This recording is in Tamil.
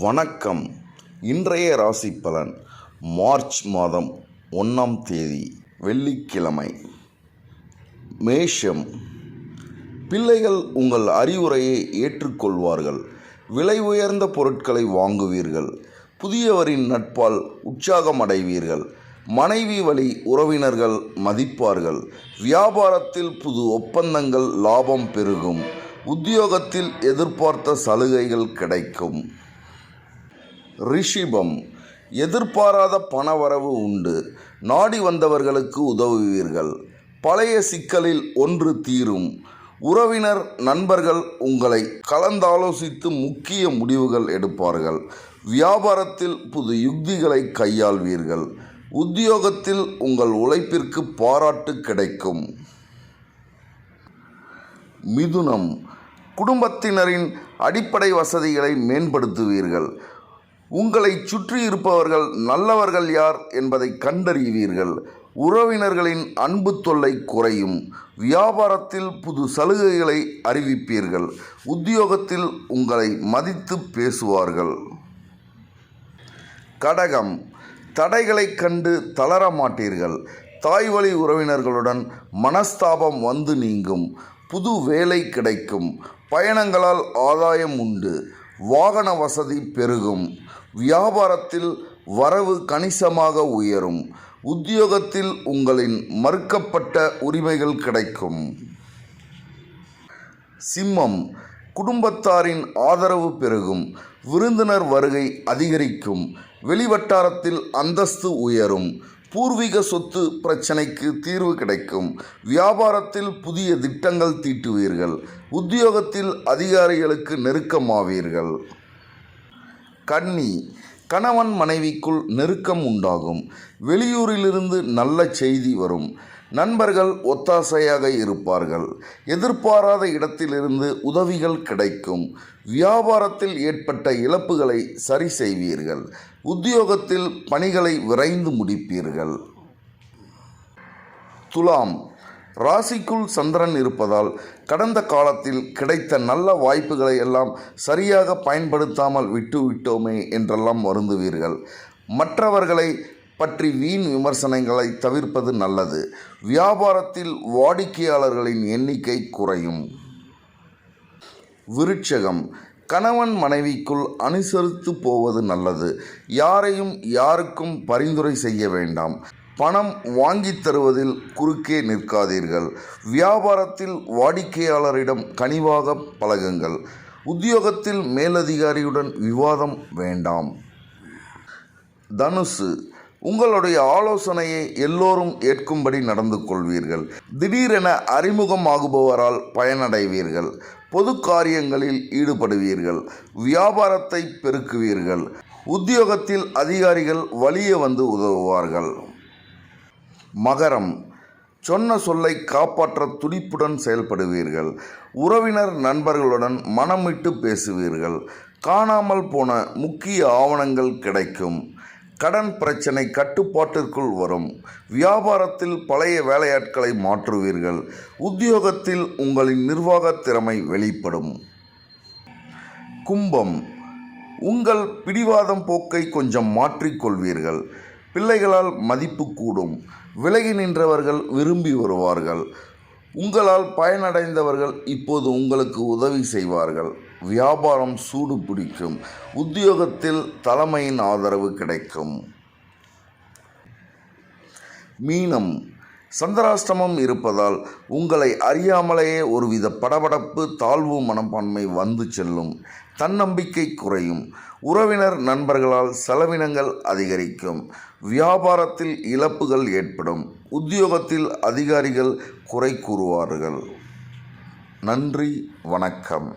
வணக்கம். இன்றைய ராசி பலன் மார்ச் மாதம் 1ஆம் தேதி வெள்ளிக்கிழமை. மேஷம். பிள்ளைகள் உங்கள் அறிவுரையை ஏற்றுக்கொள்வார்கள். விலை உயர்ந்த பொருட்களை வாங்குவீர்கள். புதியவரின் நட்பால் உற்சாகமடைவீர்கள். மனைவி வழி உறவினர்கள் மதிப்பார்கள். வியாபாரத்தில் புது ஒப்பந்தங்கள் லாபம் பெருகும். உத்தியோகத்தில் எதிர்பார்த்த சலுகைகள் கிடைக்கும். ரிஷிபம். எதிர்பாராத பணவரவு உண்டு. நாடி வந்தவர்களுக்கு உதவுவீர்கள். பழைய சிக்கலில் ஒன்று தீரும். உறவினர் நண்பர்கள் உங்களை கலந்தாலோசித்து முக்கிய முடிவுகள் எடுப்பார்கள். வியாபாரத்தில் புது யுக்திகளை கையாள்வீர்கள். உத்தியோகத்தில் உங்கள் உழைப்பிற்கு பாராட்டு கிடைக்கும். மிதுனம். குடும்பத்தினரின் அடிப்படை வசதிகளை மேம்படுத்துவீர்கள். உங்களை சுற்றி இருப்பவர்கள் நல்லவர்கள் யார் என்பதை கண்டறிவீர்கள். உறவினர்களின் அன்பு தொல்லை குறையும். வியாபாரத்தில் புது சலுகைகளை அறிவிப்பீர்கள். உத்தியோகத்தில் உங்களை மதித்து பேசுவார்கள். கடகம். தடைகளை கண்டு தளர மாட்டீர்கள். தாய்வழி உறவினர்களுடன் மனஸ்தாபம் வந்து நீங்கும். புது வேலை கிடைக்கும். பயணங்களால் ஆதாயம் உண்டு. வாகன வசதி பெருகும். வியாபாரத்தில் வரவு கணிசமாக உயரும். உத்தியோகத்தில் உங்களின் மறுக்கப்பட்ட உரிமைகள் கிடைக்கும். சிம்மம். குடும்பத்தாரின் ஆதரவு பெருகும். விருந்தினர் வருகை அதிகரிக்கும். வெளிவட்டாரத்தில் அந்தஸ்து உயரும். பூர்வீக சொத்து பிரச்சனைக்கு தீர்வு கிடைக்கும். வியாபாரத்தில் புதிய திட்டங்கள் தீட்டுவீர்கள். உத்தியோகத்தில் அதிகாரிகளுக்கு நெருக்கமாவீர்கள். கன்னி. கணவன் மனைவிக்குள் நெருக்கம் உண்டாகும். வெளியூரிலிருந்து நல்ல செய்தி வரும். நண்பர்கள் ஒத்தாசையாக இருப்பார்கள். எதிர்பாராத இடத்திலிருந்து உதவிகள் கிடைக்கும். வியாபாரத்தில் ஏற்பட்ட இழப்புகளை சரி செய்வீர்கள். உத்தியோகத்தில் பணிகளை விரைந்து முடிப்பீர்கள். துலாம். ராசிக்குள் சந்திரன் இருப்பதால் கடந்த காலத்தில் கிடைத்த நல்ல வாய்ப்புகளை எல்லாம் சரியாக பயன்படுத்தாமல் விட்டுவிட்டோமே என்றெல்லாம் வருந்துவீர்கள். மற்றவர்களை பற்றி வீண் விமர்சனங்களை தவிர்ப்பது நல்லது. வியாபாரத்தில் வாடிக்கையாளர்களின் எண்ணிக்கை குறையும். விருட்சகம். கணவன் மனைவிக்குள் அனுசரித்து போவது நல்லது. யாருக்கும் பரிந்துரை செய்ய வேண்டாம். பணம் வாங்கி தருவதில் குறுக்கே நிற்காதீர்கள். வியாபாரத்தில் வாடிக்கையாளரிடம் கனிவாக பழகுங்கள். உத்தியோகத்தில் மேலதிகாரியுடன் விவாதம் வேண்டாம். தனுசு. உங்களுடைய ஆலோசனையை எல்லோரும் ஏற்கும்படி நடந்து கொள்வீர்கள். திடீரென அறிமுகமாகுபவரால் பயனடைவீர்கள். பொது காரியங்களில் ஈடுபடுவீர்கள். வியாபாரத்தை பெருக்குவீர்கள். உத்தியோகத்தில் அதிகாரிகள் வலிய வந்து உதவுவார்கள். மகரம். சொன்ன சொல்லை காப்பாற்ற துடிப்புடன் செயல்படுவீர்கள். உறவினர் நண்பர்களுடன் மனம் விட்டு பேசுவீர்கள். காணாமல் போன முக்கிய ஆவணங்கள் கிடைக்கும். கடன் பிரச்சனை கட்டுப்பாட்டிற்குள் வரும். வியாபாரத்தில் பழைய வேலையாட்களை மாற்றுவீர்கள். உத்தியோகத்தில் உங்களின் நிர்வாக திறமை வெளிப்படும். கும்பம். உங்கள் பிடிவாதம் போக்கை கொஞ்சம் மாற்றிக்கொள்வீர்கள். பிள்ளைகளால் மதிப்பு கூடும். விலகி நின்றவர்கள் விரும்பி வருவார்கள். உங்களால் பயனடைந்தவர்கள் இப்போது உங்களுக்கு உதவி செய்வார்கள். வியாபாரம் சூடு பிடிக்கும். உத்தியோகத்தில் தலைமையின் ஆதரவு கிடைக்கும். மீனம். சந்திராஷ்டமம் இருப்பதால் உங்களை அறியாமலேயே ஒருவித படபடப்பு, தாழ்வு மனப்பான்மை வந்து செல்லும். தன்னம்பிக்கை குறையும். உறவினர் நண்பர்களால் செலவினங்கள் அதிகரிக்கும். வியாபாரத்தில் இழப்புகள் ஏற்படும். உத்தியோகத்தில் அதிகாரிகள் குறை கூறுவார்கள். நன்றி, வணக்கம்.